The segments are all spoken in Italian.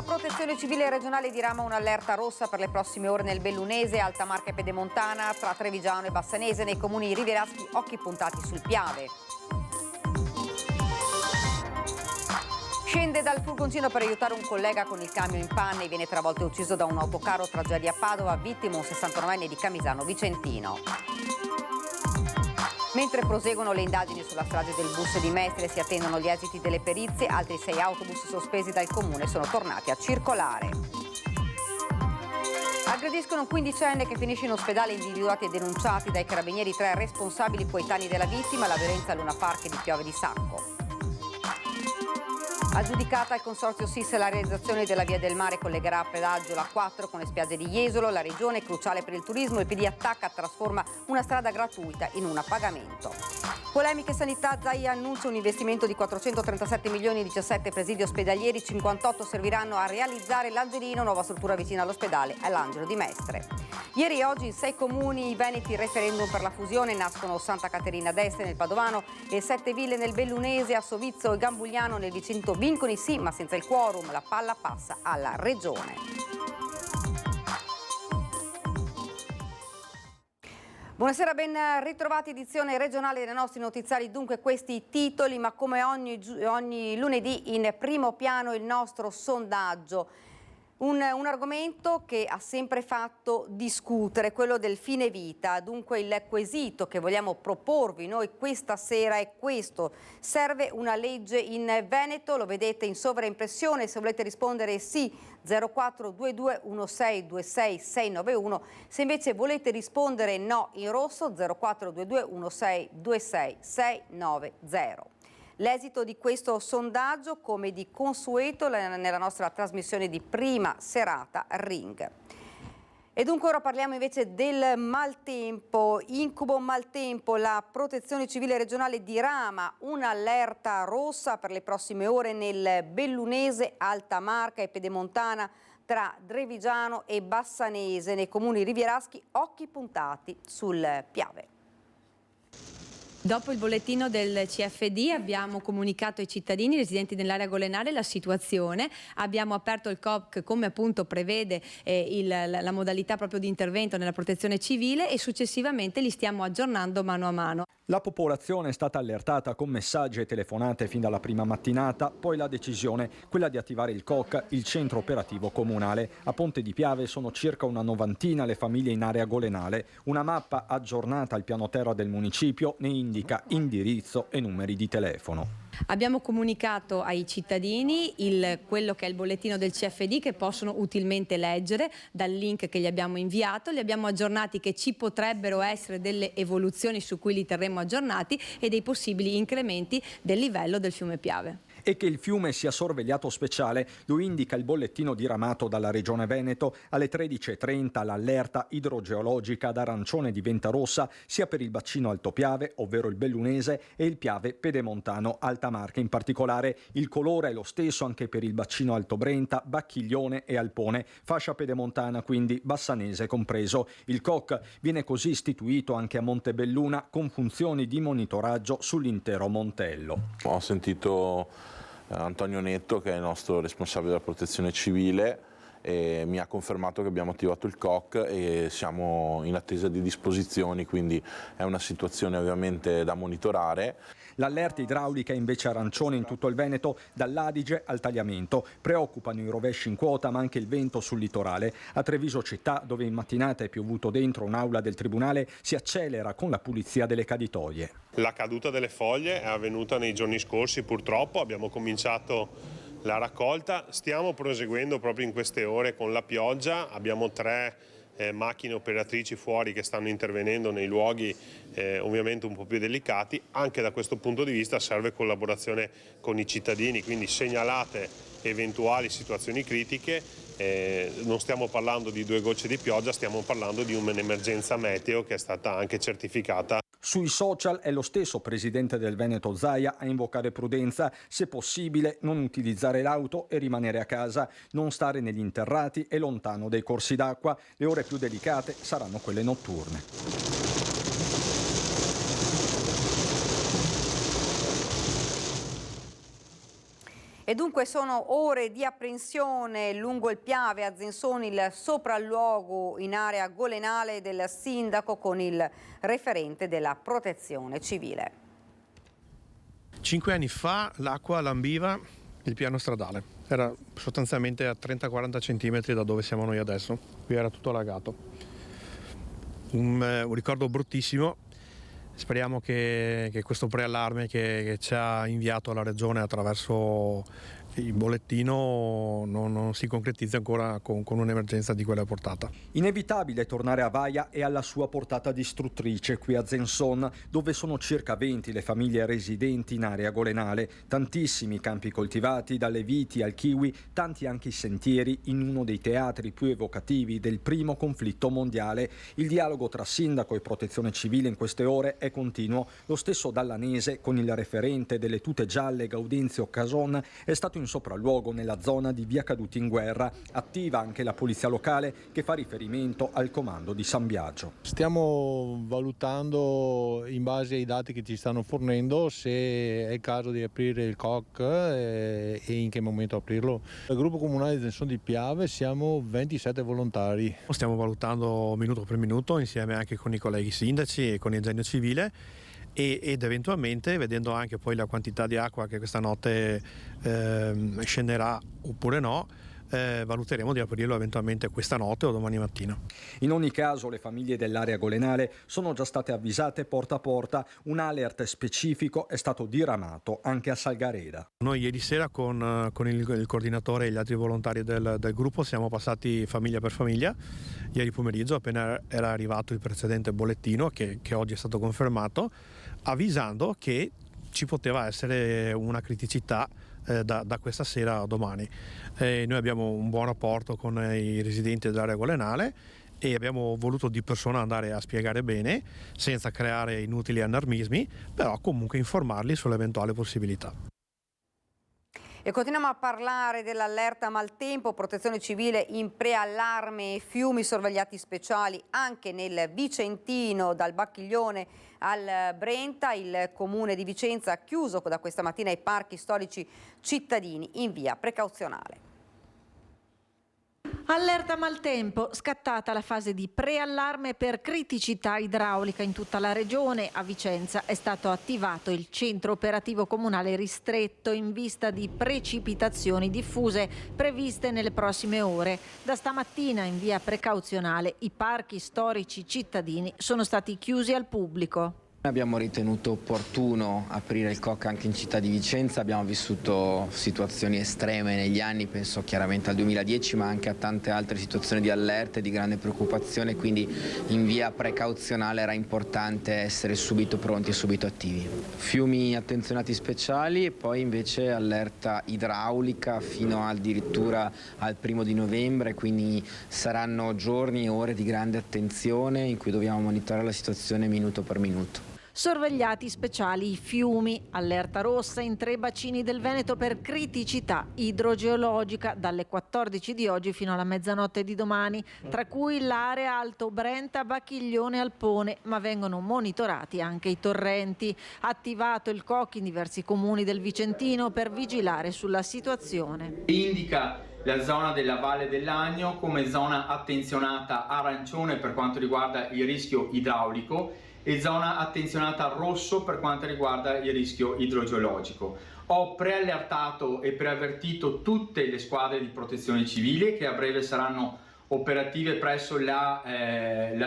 La Protezione Civile regionale dirama un'allerta rossa per le prossime ore nel Bellunese, Alta Marca e Pedemontana, tra Trevigiano e Bassanese, nei comuni rivieraschi occhi puntati sul Piave. Scende dal furgoncino per aiutare un collega con il camion in panne e viene travolto e ucciso da un autocarro, tragedia a Padova, vittima un 69enne di Camisano Vicentino. Mentre proseguono le indagini sulla strage del bus di Mestre e si attendono gli esiti delle perizie, altri 6 autobus sospesi dal comune sono tornati a circolare. Aggrediscono un quindicenne che finisce in ospedale, individuati e denunciati dai carabinieri 3 responsabili coetanei della vittima, la violenza a Luna Park di Piove di Sacco. Aggiudicata al consorzio SIS la realizzazione della Via del Mare, collegherà a pedaggio la 4 con le spiagge di Jesolo. La regione è cruciale per il turismo, il PD attacca, trasforma una strada gratuita in una a pagamento. Polemiche sanità, Zaia annuncia un investimento di 437 milioni, 17 presidi ospedalieri, 58 serviranno a realizzare l'Angelino, nuova struttura vicina all'ospedale all'Angelo di Mestre. Ieri e oggi in 6 comuni veneti referendum per la fusione, nascono Santa Caterina d'Este nel Padovano e 7 ville nel Bellunese, a Sovizzo e Gambugliano nel Vicento vincono i sì ma senza il quorum, la palla passa alla regione. Buonasera, ben ritrovati, edizione regionale dei nostri notiziari. Dunque questi i titoli, ma come ogni lunedì in primo piano il nostro sondaggio. Un argomento che ha sempre fatto discutere, quello del fine vita. Dunque il quesito che vogliamo proporvi noi questa sera è questo: serve una legge in Veneto? Lo vedete in sovraimpressione, se volete rispondere sì 0422 1626 691, se invece volete rispondere no in rosso 0422 1626 690. L'esito di questo sondaggio, come di consueto nella nostra trasmissione di prima serata Ring. E dunque ora parliamo invece del maltempo, incubo maltempo. La Protezione Civile regionale dirama un'allerta rossa per le prossime ore nel Bellunese, Alta Marca e Pedemontana, tra Trevigiano e Bassanese, nei comuni rivieraschi occhi puntati sul Piave. Dopo il bollettino del CFD abbiamo comunicato ai cittadini residenti nell'area golenare la situazione, abbiamo aperto il COC come appunto prevede la modalità proprio di intervento nella protezione civile e successivamente li stiamo aggiornando mano a mano. La popolazione è stata allertata con messaggi e telefonate fin dalla prima mattinata, poi la decisione, quella di attivare il COC, il centro operativo comunale. A Ponte di Piave sono circa una novantina le famiglie in area golenale. Una mappa aggiornata al piano terra del municipio ne indica indirizzo e numeri di telefono. Abbiamo comunicato ai cittadini quello che è il bollettino del CFD che possono utilmente leggere dal link che gli abbiamo inviato, li abbiamo aggiornati che ci potrebbero essere delle evoluzioni su cui li terremo aggiornati e dei possibili incrementi del livello del fiume Piave. E che il fiume sia sorvegliato speciale lo indica il bollettino diramato dalla Regione Veneto. Alle 13:30 l'allerta idrogeologica ad arancione diventa rossa sia per il bacino Alto Piave, ovvero il Bellunese, e il Piave pedemontano Alta Marca. In particolare il colore è lo stesso anche per il bacino Alto Brenta, Bacchiglione e Alpone, fascia pedemontana quindi Bassanese compreso. Il COC viene così istituito anche a Montebelluna con funzioni di monitoraggio sull'intero Montello. Ho sentito Antonio Netto, che è il nostro responsabile della protezione civile, e mi ha confermato che abbiamo attivato il COC e siamo in attesa di disposizioni, quindi è una situazione ovviamente da monitorare. L'allerta idraulica è invece arancione in tutto il Veneto, dall'Adige al Tagliamento. Preoccupano i rovesci in quota ma anche il vento sul litorale. A Treviso città, dove in mattinata è piovuto dentro un'aula del tribunale, si accelera con la pulizia delle caditoie. La caduta delle foglie è avvenuta nei giorni scorsi, purtroppo abbiamo cominciato la raccolta, stiamo proseguendo proprio in queste ore con la pioggia, abbiamo 3 macchine operatrici fuori che stanno intervenendo nei luoghi ovviamente un po' più delicati. Anche da questo punto di vista serve collaborazione con i cittadini, quindi segnalate eventuali situazioni critiche. Non stiamo parlando di 2 gocce di pioggia, stiamo parlando di un'emergenza meteo che è stata anche certificata. Sui social è lo stesso presidente del Veneto Zaia a invocare prudenza, se possibile non utilizzare l'auto e rimanere a casa, non stare negli interrati e lontano dai corsi d'acqua. Le ore più delicate saranno quelle notturne. E dunque sono ore di apprensione lungo il Piave a Zensoni, il sopralluogo in area golenale del sindaco con il referente della protezione civile. 5 anni fa l'acqua lambiva il piano stradale, era sostanzialmente a 30-40 centimetri da dove siamo noi adesso, qui era tutto allagato. Un ricordo bruttissimo. Speriamo che questo preallarme che ci ha inviato la Regione attraverso il bollettino non si concretizzi ancora con un'emergenza di quella portata. Inevitabile tornare a Vaia e alla sua portata distruttrice qui a Zenson, dove sono circa 20 le famiglie residenti in area golenale, tantissimi campi coltivati, dalle viti al kiwi, tanti anche i sentieri in uno dei teatri più evocativi del primo conflitto mondiale. Il dialogo tra sindaco e protezione civile in queste ore è continuo. Lo stesso Dallanese, con il referente delle tute gialle Gaudenzio Cason, è stato in sopralluogo nella zona di Via Caduti in Guerra. Attiva anche la polizia locale che fa riferimento al comando di San Biagio. Stiamo valutando in base ai dati che ci stanno fornendo se è il caso di aprire il COC e in che momento aprirlo. Il gruppo comunale di Zensoni di Piave siamo 27 volontari. Stiamo valutando minuto per minuto insieme anche con i colleghi sindaci e con il genio civile ed eventualmente, vedendo anche poi la quantità di acqua che questa notte scenderà oppure no, valuteremo di aprirlo eventualmente questa notte o domani mattina. In ogni caso le famiglie dell'area golenale sono già state avvisate porta a porta. Un alert specifico è stato diramato anche a Salgareda. Noi ieri sera con il coordinatore e gli altri volontari del gruppo siamo passati famiglia per famiglia. Ieri pomeriggio, appena era arrivato il precedente bollettino che oggi è stato confermato, avvisando che ci poteva essere una criticità da questa sera a domani. Noi abbiamo un buon rapporto con i residenti dell'area golenale e abbiamo voluto di persona andare a spiegare bene, senza creare inutili allarmismi, però comunque informarli sull'eventuale possibilità. E continuiamo a parlare dell'allerta maltempo, protezione civile in preallarme, fiumi sorvegliati speciali anche nel Vicentino, dal Bacchiglione al Brenta. Il comune di Vicenza ha chiuso da questa mattina i parchi storici cittadini in via precauzionale. Allerta maltempo, scattata la fase di preallarme per criticità idraulica in tutta la regione. A Vicenza è stato attivato il centro operativo comunale ristretto in vista di precipitazioni diffuse previste nelle prossime ore. Da stamattina in via precauzionale i parchi storici cittadini sono stati chiusi al pubblico. Abbiamo ritenuto opportuno aprire il COC anche in città di Vicenza. Abbiamo vissuto situazioni estreme negli anni, penso chiaramente al 2010, ma anche a tante altre situazioni di allerta e di grande preoccupazione, quindi in via precauzionale era importante essere subito pronti e subito attivi. Fiumi attenzionati speciali e poi invece allerta idraulica fino addirittura al 1° di novembre, quindi saranno giorni e ore di grande attenzione in cui dobbiamo monitorare la situazione minuto per minuto. Sorvegliati speciali i fiumi, allerta rossa in 3 bacini del Veneto per criticità idrogeologica dalle 14 di oggi fino alla mezzanotte di domani, tra cui l'area Alto Brenta, Bacchiglione, Alpone, ma vengono monitorati anche i torrenti. Attivato il COC in diversi comuni del Vicentino per vigilare sulla situazione. Indica la zona della Valle dell'Agno come zona attenzionata arancione per quanto riguarda il rischio idraulico e zona attenzionata rosso per quanto riguarda il rischio idrogeologico. Ho preallertato e preavvertito tutte le squadre di protezione civile che a breve saranno operative presso la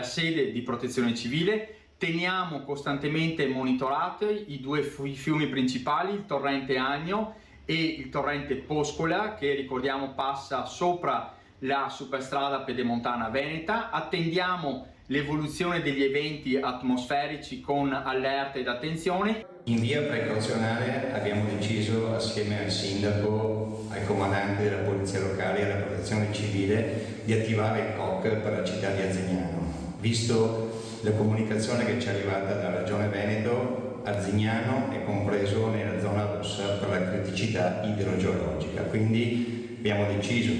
sede di protezione civile. Teniamo costantemente monitorati i 2 fiumi principali, il torrente Agno e il torrente Poscola, che ricordiamo passa sopra la superstrada pedemontana veneta. Attendiamo l'evoluzione degli eventi atmosferici con allerta ed attenzione. In via precauzionale abbiamo deciso assieme al sindaco, al comandante della polizia locale e alla protezione civile di attivare il COC per la città di Arzignano. Visto la comunicazione che ci è arrivata dalla Regione Veneto, Arzignano è compreso nella zona rossa per la criticità idrogeologica, quindi abbiamo deciso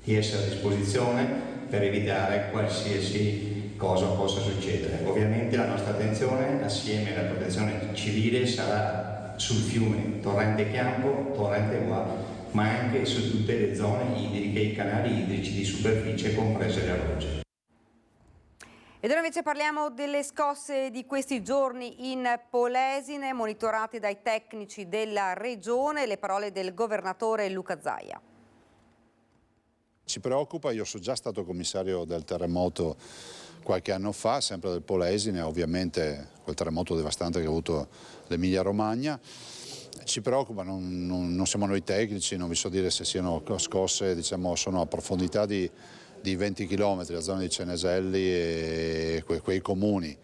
di essere a disposizione per evitare qualsiasi cosa possa succedere. Ovviamente la nostra attenzione assieme alla protezione civile sarà sul fiume Torrente Chiambo, Torrente Gua, ma anche su tutte le zone idriche e i canali idrici di superficie, comprese le rocce. Ed ora invece parliamo delle scosse di questi giorni in Polesine, monitorate dai tecnici della regione, le parole del governatore Luca Zaia. Ci preoccupa, io sono già stato commissario del terremoto qualche anno fa, sempre del Polesine, ovviamente quel terremoto devastante che ha avuto l'Emilia Romagna. Ci preoccupa, non siamo noi tecnici, non vi so dire se siano scosse, diciamo, sono a profondità di 20 km, la zona di Ceneselli e quei comuni.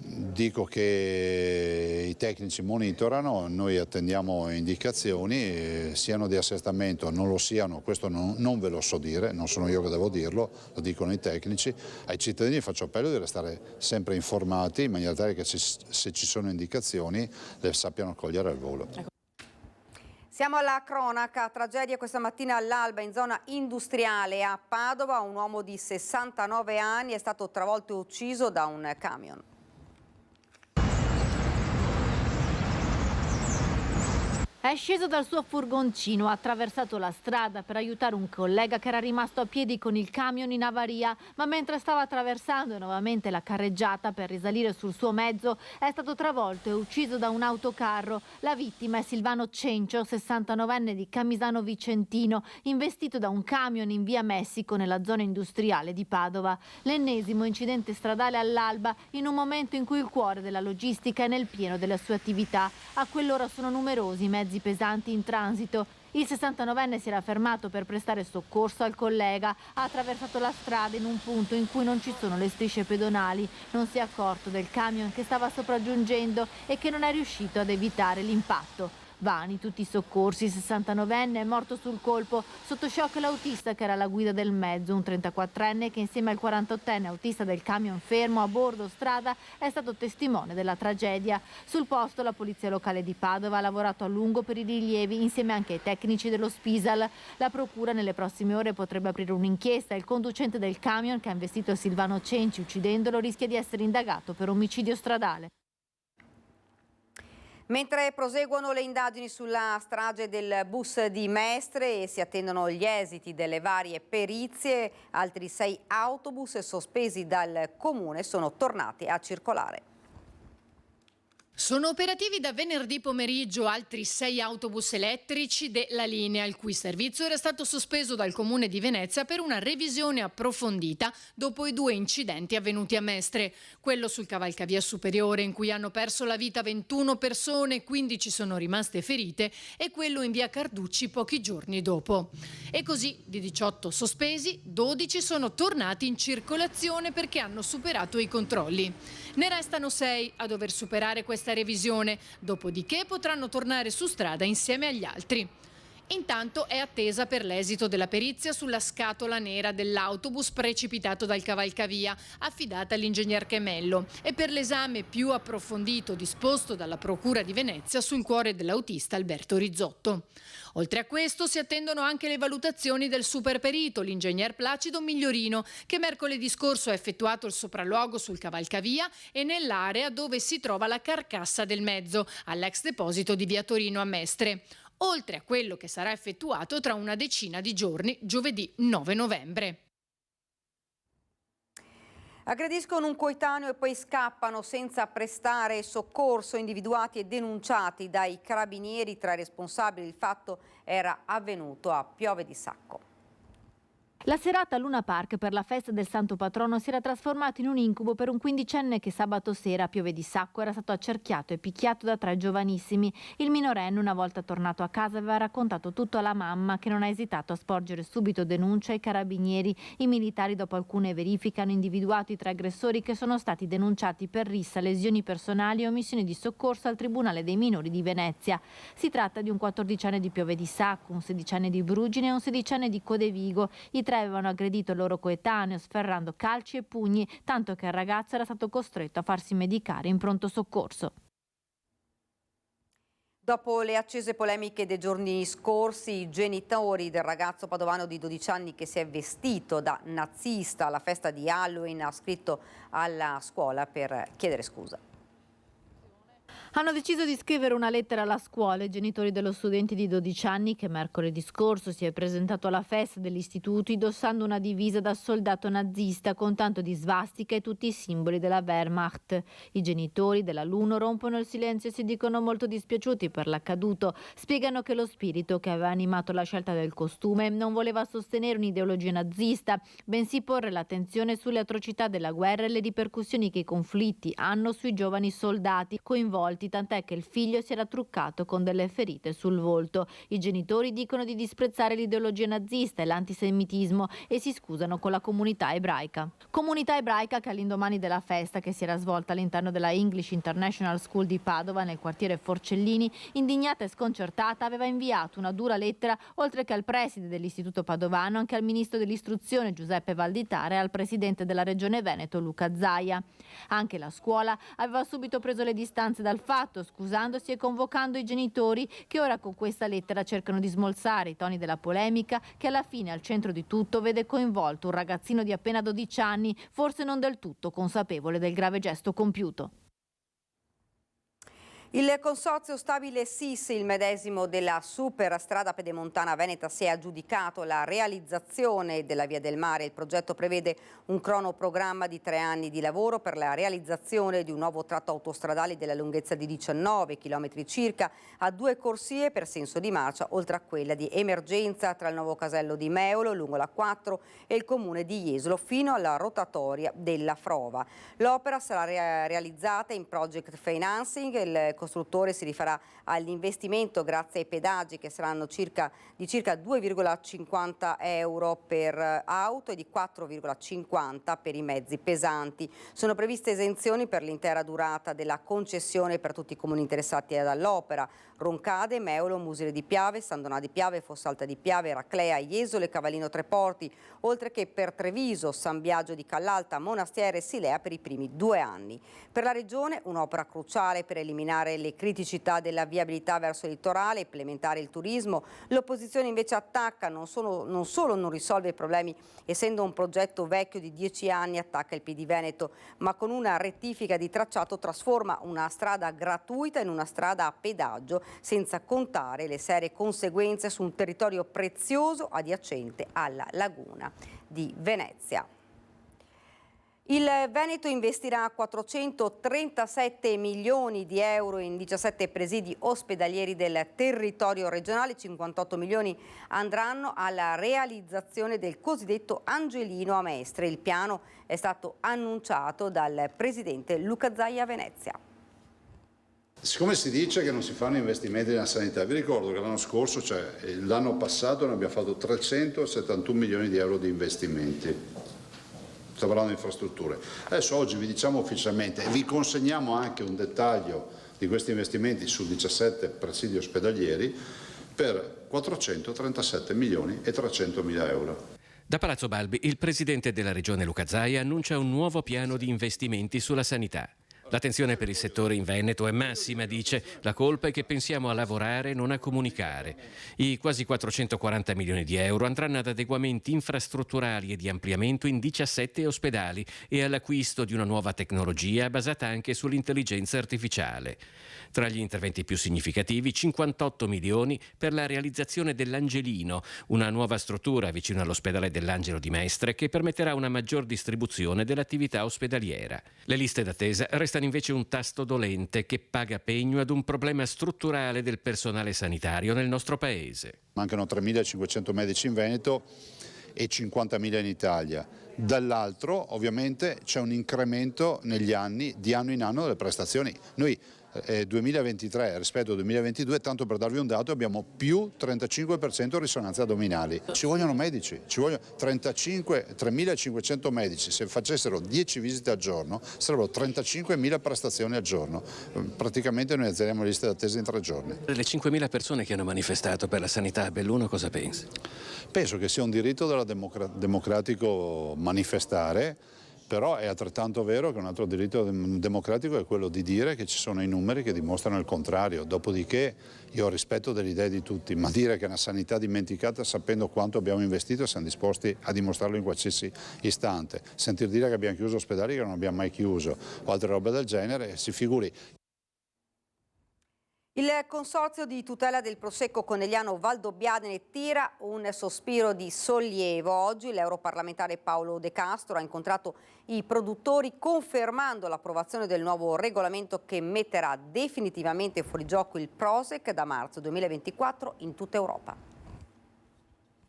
Dico che i tecnici monitorano, noi attendiamo indicazioni, siano di assestamento o non lo siano, questo non ve lo so dire, non sono io che devo dirlo, lo dicono i tecnici. Ai cittadini faccio appello di restare sempre informati in maniera tale che se ci sono indicazioni le sappiano cogliere al volo. Siamo alla cronaca, tragedia questa mattina all'alba in zona industriale a Padova, un uomo di 69 anni è stato travolto e ucciso da un camion. È sceso dal suo furgoncino, ha attraversato la strada per aiutare un collega che era rimasto a piedi con il camion in avaria, ma mentre stava attraversando nuovamente la carreggiata per risalire sul suo mezzo è stato travolto e ucciso da un autocarro. La vittima è Silvano Cencio, 69enne di Camisano Vicentino, investito da un camion in via Messico nella zona industriale di Padova. L'ennesimo incidente stradale all'alba in un momento in cui il cuore della logistica è nel pieno delle sue attività. A quell'ora sono numerosi i mezzi pesanti in transito. Il 69enne si era fermato per prestare soccorso al collega, ha attraversato la strada in un punto in cui non ci sono le strisce pedonali, non si è accorto del camion che stava sopraggiungendo e che non è riuscito ad evitare l'impatto. Vani tutti i soccorsi, il 69enne è morto sul colpo, sotto shock l'autista che era alla guida del mezzo, un 34enne che insieme al 48enne autista del camion fermo a bordo strada è stato testimone della tragedia. Sul posto la polizia locale di Padova ha lavorato a lungo per i rilievi insieme anche ai tecnici dello Spisal. La procura nelle prossime ore potrebbe aprire un'inchiesta. Il conducente del camion che ha investito Silvano Cenci uccidendolo rischia di essere indagato per omicidio stradale. Mentre proseguono le indagini sulla strage del bus di Mestre e si attendono gli esiti delle varie perizie, altri 6 autobus sospesi dal comune sono tornati a circolare. Sono operativi da venerdì pomeriggio altri 6 autobus elettrici della linea, il cui servizio era stato sospeso dal Comune di Venezia per una revisione approfondita dopo i 2 incidenti avvenuti a Mestre. Quello sul cavalcavia superiore in cui hanno perso la vita 21 persone, 15 sono rimaste ferite, e quello in via Carducci pochi giorni dopo. E così di 18 sospesi, 12 sono tornati in circolazione perché hanno superato i controlli. Ne restano 6 a dover superare questa revisione, dopodiché potranno tornare su strada insieme agli altri. Intanto è attesa per l'esito della perizia sulla scatola nera dell'autobus precipitato dal cavalcavia, affidata all'ingegner Chemello, e per l'esame più approfondito disposto dalla Procura di Venezia sul cuore dell'autista Alberto Rizzotto. Oltre a questo si attendono anche le valutazioni del superperito, l'ingegner Placido Migliorino, che mercoledì scorso ha effettuato il sopralluogo sul cavalcavia e nell'area dove si trova la carcassa del mezzo, all'ex deposito di via Torino a Mestre. Oltre a quello che sarà effettuato tra una decina di giorni, giovedì 9 novembre. Aggrediscono un coetaneo e poi scappano senza prestare soccorso, individuati e denunciati dai carabinieri. Tra i responsabili il fatto era avvenuto a Piove di Sacco. La serata a Luna Park per la festa del Santo Patrono si era trasformata in un incubo per un 15enne che sabato sera a Piove di Sacco era stato accerchiato e picchiato da 3 giovanissimi. Il minorenne, una volta tornato a casa, aveva raccontato tutto alla mamma, che non ha esitato a sporgere subito denuncia ai carabinieri. I militari, dopo alcune verifiche, hanno individuato i 3 aggressori che sono stati denunciati per rissa, lesioni personali e omissioni di soccorso al Tribunale dei Minori di Venezia. Si tratta di un 14enne di Piove di Sacco, un 16enne di Brugine e un 16enne di Codevigo. I 3 avevano aggredito il loro coetaneo sferrando calci e pugni, tanto che il ragazzo era stato costretto a farsi medicare in pronto soccorso. Dopo le accese polemiche dei giorni scorsi, i genitori del ragazzo padovano di 12 anni che si è vestito da nazista alla festa di Halloween ha scritto alla scuola per chiedere scusa. Hanno deciso di scrivere una lettera alla scuola i genitori dello studente di 12 anni che mercoledì scorso si è presentato alla festa dell'istituto indossando una divisa da soldato nazista con tanto di svastica e tutti i simboli della Wehrmacht. I genitori dell'alunno rompono il silenzio e si dicono molto dispiaciuti per l'accaduto. Spiegano che lo spirito che aveva animato la scelta del costume non voleva sostenere un'ideologia nazista, bensì porre l'attenzione sulle atrocità della guerra e le ripercussioni che i conflitti hanno sui giovani soldati coinvolti, tant'è che il figlio si era truccato con delle ferite sul volto. I genitori dicono di disprezzare l'ideologia nazista e l'antisemitismo e si scusano con la comunità ebraica. Comunità ebraica che all'indomani della festa che si era svolta all'interno della English International School di Padova nel quartiere Forcellini, indignata e sconcertata, aveva inviato una dura lettera oltre che al preside dell'istituto padovano anche al ministro dell'istruzione Giuseppe Valditara e al presidente della regione Veneto Luca Zaia. Anche la scuola aveva subito preso le distanze dal fatto, scusandosi e convocando i genitori che ora con questa lettera cercano di smolzare i toni della polemica che alla fine al centro di tutto vede coinvolto un ragazzino di appena 12 anni, forse non del tutto consapevole del grave gesto compiuto. Il consorzio stabile SIS, il medesimo della superstrada pedemontana veneta, si è aggiudicato la realizzazione della Via del Mare. Il progetto prevede un cronoprogramma di 3 anni di lavoro per la realizzazione di un nuovo tratto autostradale della lunghezza di 19 km circa, a 2 corsie per senso di marcia, oltre a quella di emergenza tra il nuovo casello di Meolo lungo la 4 e il comune di Jesolo fino alla rotatoria della Frova. L'opera sarà realizzata in project financing. Il costruttore si rifarà all'investimento grazie ai pedaggi che saranno circa 2,50 euro per auto e di 4,50 per i mezzi pesanti. Sono previste esenzioni per l'intera durata della concessione per tutti i comuni interessati dall'opera: Roncade, Meolo, Musile di Piave, San Donà di Piave, Fossalta di Piave, Raclea, Jesolo e Cavallino Treporti, oltre che per Treviso, San Biagio di Callalta, Monastiere e Silea per i primi 2 anni. Per la Regione un'opera cruciale per eliminare le criticità della viabilità verso il litorale, implementare il turismo. L'opposizione invece attacca, non solo non risolve i problemi, essendo un progetto vecchio di 10 anni, attacca il PD Veneto, ma con una rettifica di tracciato trasforma una strada gratuita in una strada a pedaggio, senza contare le serie conseguenze su un territorio prezioso adiacente alla laguna di Venezia. Il Veneto investirà 437 milioni di euro in 17 presidi ospedalieri del territorio regionale. 58 milioni andranno alla realizzazione del cosiddetto Angelino a Mestre. Il piano è stato annunciato dal presidente Luca Zaia a Venezia. Siccome si dice che non si fanno investimenti nella sanità, vi ricordo che l'anno scorso, cioè l'anno passato, noi abbiamo fatto 371 milioni di euro di investimenti. Stiamo parlando di infrastrutture. Adesso oggi vi diciamo ufficialmente e vi consegniamo anche un dettaglio di questi investimenti su 17 presidi ospedalieri per 437 milioni e 300 mila euro. Da Palazzo Balbi il presidente della regione Luca Zaia annuncia un nuovo piano di investimenti sulla sanità. L'attenzione per il settore in Veneto è massima, dice. La colpa è che pensiamo a lavorare e non a comunicare. I quasi 440 milioni di euro andranno ad adeguamenti infrastrutturali e di ampliamento in 17 ospedali e all'acquisto di una nuova tecnologia basata anche sull'intelligenza artificiale. Tra gli interventi più significativi, 58 milioni per la realizzazione dell'Angelino, una nuova struttura vicino all'ospedale dell'Angelo di Mestre che permetterà una maggior distribuzione dell'attività ospedaliera. Le liste d'attesa restano invece un tasto dolente che paga pegno ad un problema strutturale del personale sanitario nel nostro paese. Mancano 3.500 medici in Veneto e 50.000 in Italia. Dall'altro, ovviamente, c'è un incremento negli anni, di anno in anno, delle prestazioni. Noi 2023 rispetto al 2022, tanto per darvi un dato, abbiamo più 35% risonanze addominali. Ci vogliono medici, ci vogliono 3.500 medici. Se facessero 10 visite al giorno sarebbero 35.000 prestazioni al giorno. Praticamente noi azzeriamo le liste d'attesa in 3 giorni. Le 5.000 persone che hanno manifestato per la sanità a Belluno, cosa pensi? Penso che sia un diritto democratico manifestare. Però è altrettanto vero che un altro diritto democratico è quello di dire che ci sono i numeri che dimostrano il contrario. Dopodiché io ho rispetto delle idee di tutti, ma dire che è una sanità dimenticata sapendo quanto abbiamo investito siamo disposti a dimostrarlo in qualsiasi istante. Sentir dire che abbiamo chiuso ospedali che non abbiamo mai chiuso o altre robe del genere, si figuri. Il consorzio di tutela del prosecco conegliano Valdobbiadene tira un sospiro di sollievo. Oggi l'europarlamentare Paolo De Castro ha incontrato i produttori confermando l'approvazione del nuovo regolamento che metterà definitivamente fuori gioco il Prosek da marzo 2024 in tutta Europa.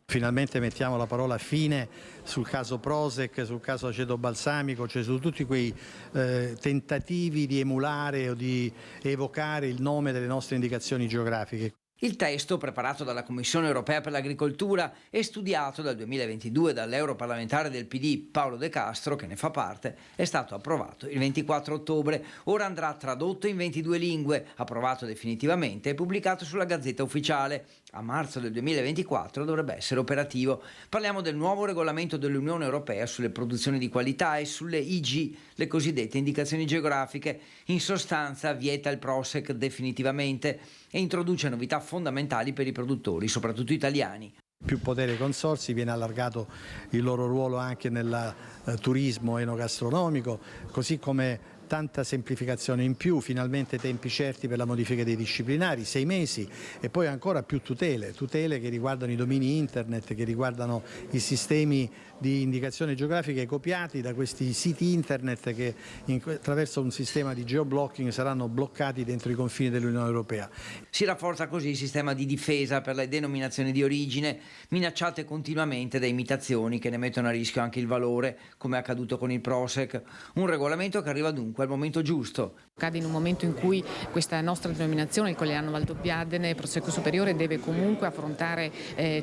Finalmente mettiamo la parola fine sul caso Prosek, sul caso aceto balsamico, cioè su tutti quei tentativi di emulare o di evocare il nome delle nostre indicazioni geografiche. Il testo, preparato dalla Commissione europea per l'agricoltura e studiato dal 2022 dall'europarlamentare del PD Paolo De Castro, che ne fa parte, è stato approvato il 24 ottobre. Ora andrà tradotto in 22 lingue, approvato definitivamente e pubblicato sulla Gazzetta Ufficiale. A marzo del 2024 dovrebbe essere operativo. Parliamo del nuovo regolamento dell'Unione Europea sulle produzioni di qualità e sulle IG, le cosiddette indicazioni geografiche. In sostanza vieta il Prosek definitivamente e introduce novità fondamentali per i produttori, soprattutto italiani. Più potere ai consorzi, viene allargato il loro ruolo anche nel turismo enogastronomico, così come tanta semplificazione in più, finalmente tempi certi per la modifica dei disciplinari, 6 mesi e poi ancora più tutele che riguardano i domini internet, che riguardano i sistemi di indicazione geografiche copiati da questi siti internet che attraverso un sistema di geoblocking saranno bloccati dentro i confini dell'Unione Europea. Si rafforza così il sistema di difesa per le denominazioni di origine, minacciate continuamente da imitazioni che ne mettono a rischio anche il valore, come è accaduto con il Prosek. Un regolamento che arriva dunque al momento giusto. Accade in un momento in cui questa nostra denominazione, il conegliano Valdobbiadene Prosecco Superiore, deve comunque affrontare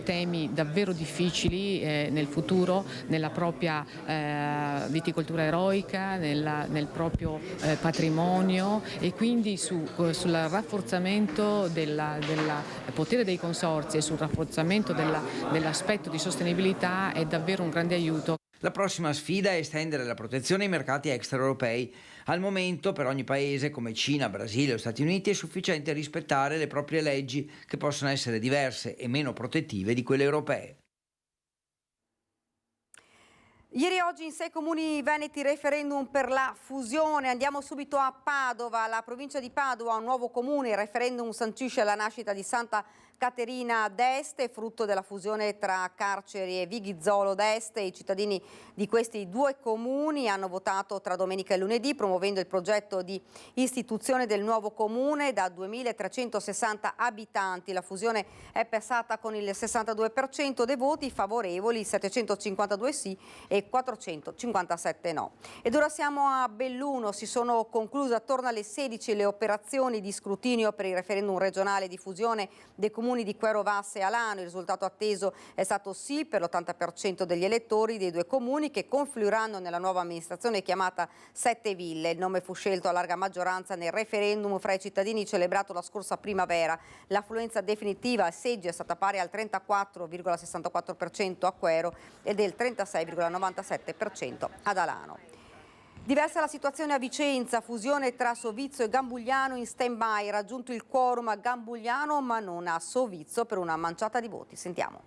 temi davvero difficili nel futuro, nella propria viticoltura eroica, nel proprio patrimonio, e quindi sul rafforzamento del potere dei consorzi e sul rafforzamento dell'aspetto di sostenibilità è davvero un grande aiuto. La prossima sfida è estendere la protezione ai mercati extraeuropei. Al momento per ogni paese come Cina, Brasile o Stati Uniti è sufficiente rispettare le proprie leggi, che possono essere diverse e meno protettive di quelle europee. Ieri e oggi in 6 comuni veneti referendum per la fusione. Andiamo subito a Padova. La provincia di Padova ha un nuovo comune. Il referendum sancisce la nascita di Santa Caterina d'Este, frutto della fusione tra Carceri e Vighizzolo d'Este. I cittadini di questi 2 comuni hanno votato tra domenica e lunedì, promuovendo il progetto di istituzione del nuovo comune da 2.360 abitanti. La fusione è passata con il 62% dei voti favorevoli, 752 sì e 457 no. Ed ora siamo a Belluno. Si sono concluse attorno alle 16 le operazioni di scrutinio per il referendum regionale di fusione dei comuni di Quero Vasse e Alano. Il risultato atteso è stato sì per l'80% degli elettori dei 2 comuni, che confluiranno nella nuova amministrazione chiamata Sette Ville. Il nome fu scelto a larga maggioranza nel referendum fra i cittadini celebrato la scorsa primavera. L'affluenza definitiva a seggi è stata pari al 34,64% a Quero e del 36,97% ad Alano. Diversa la situazione a Vicenza, fusione tra Sovizio e Gambugliano in stand-by, raggiunto il quorum a Gambugliano ma non a Sovizio per una manciata di voti. Sentiamo.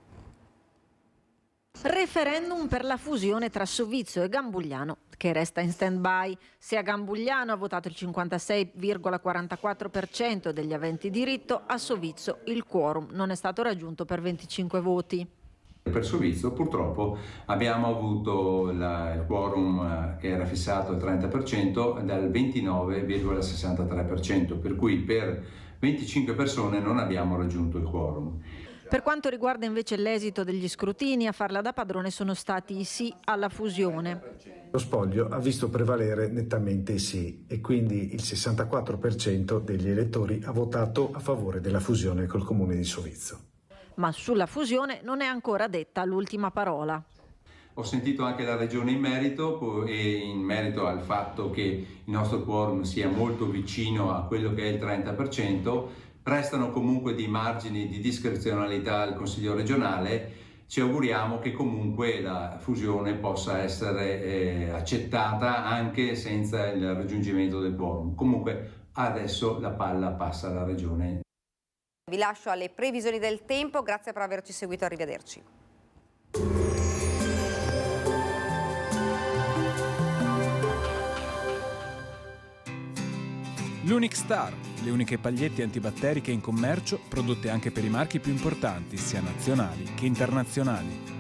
Referendum per la fusione tra Sovizio e Gambugliano, che resta in stand-by. Se a Gambugliano ha votato il 56,44% degli aventi diritto, a Sovizio il quorum non è stato raggiunto per 25 voti. Per Sovizio purtroppo abbiamo avuto il quorum che era fissato al 30% dal 29,63%, per cui per 25 persone non abbiamo raggiunto il quorum. Per quanto riguarda invece l'esito degli scrutini, a farla da padrone sono stati i sì alla fusione. Lo spoglio ha visto prevalere nettamente i sì e quindi il 64% degli elettori ha votato a favore della fusione col comune di Sovizio. Ma sulla fusione non è ancora detta l'ultima parola. Ho sentito anche la Regione in merito e in merito al fatto che il nostro quorum sia molto vicino a quello che è il 30%, restano comunque dei margini di discrezionalità al Consiglio regionale. Ci auguriamo che comunque la fusione possa essere accettata anche senza il raggiungimento del quorum. Comunque adesso la palla passa alla Regione. Vi lascio alle previsioni del tempo, grazie per averci seguito, arrivederci. L'Unic Star, le uniche pagliette antibatteriche in commercio, prodotte anche per i marchi più importanti, sia nazionali che internazionali.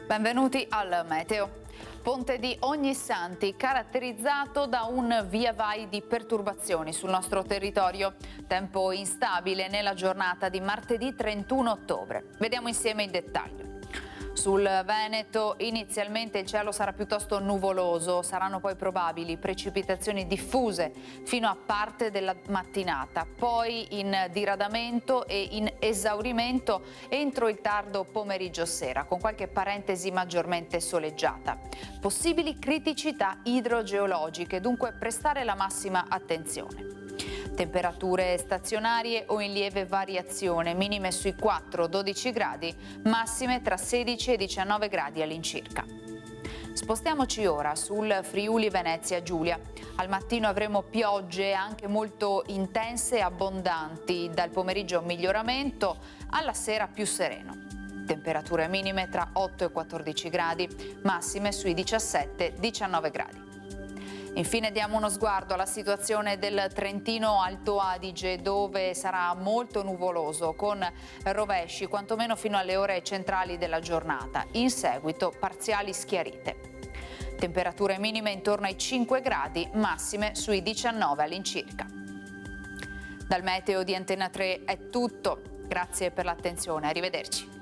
Benvenuti al Meteo. Ponte di Ognissanti caratterizzato da un via vai di perturbazioni sul nostro territorio. Tempo instabile nella giornata di martedì 31 ottobre. Vediamo insieme i dettagli. Sul Veneto inizialmente il cielo sarà piuttosto nuvoloso, saranno poi probabili precipitazioni diffuse fino a parte della mattinata, poi in diradamento e in esaurimento entro il tardo pomeriggio sera, con qualche parentesi maggiormente soleggiata. Possibili criticità idrogeologiche, dunque prestare la massima attenzione. Temperature stazionarie o in lieve variazione, minime sui 4-12 gradi, massime tra 16 e 19 gradi all'incirca. Spostiamoci ora sul Friuli Venezia Giulia. Al mattino avremo piogge anche molto intense e abbondanti, dal pomeriggio miglioramento, alla sera più sereno. Temperature minime tra 8 e 14 gradi, massime sui 17-19 gradi. Infine diamo uno sguardo alla situazione del Trentino Alto Adige, dove sarà molto nuvoloso con rovesci quantomeno fino alle ore centrali della giornata, in seguito parziali schiarite. Temperature minime intorno ai 5 gradi, massime sui 19 all'incirca. Dal meteo di Antena 3 è tutto, grazie per l'attenzione, arrivederci.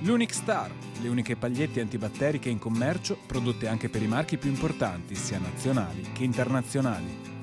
L'Unic Star, le uniche pagliette antibatteriche in commercio, prodotte anche per i marchi più importanti, sia nazionali che internazionali.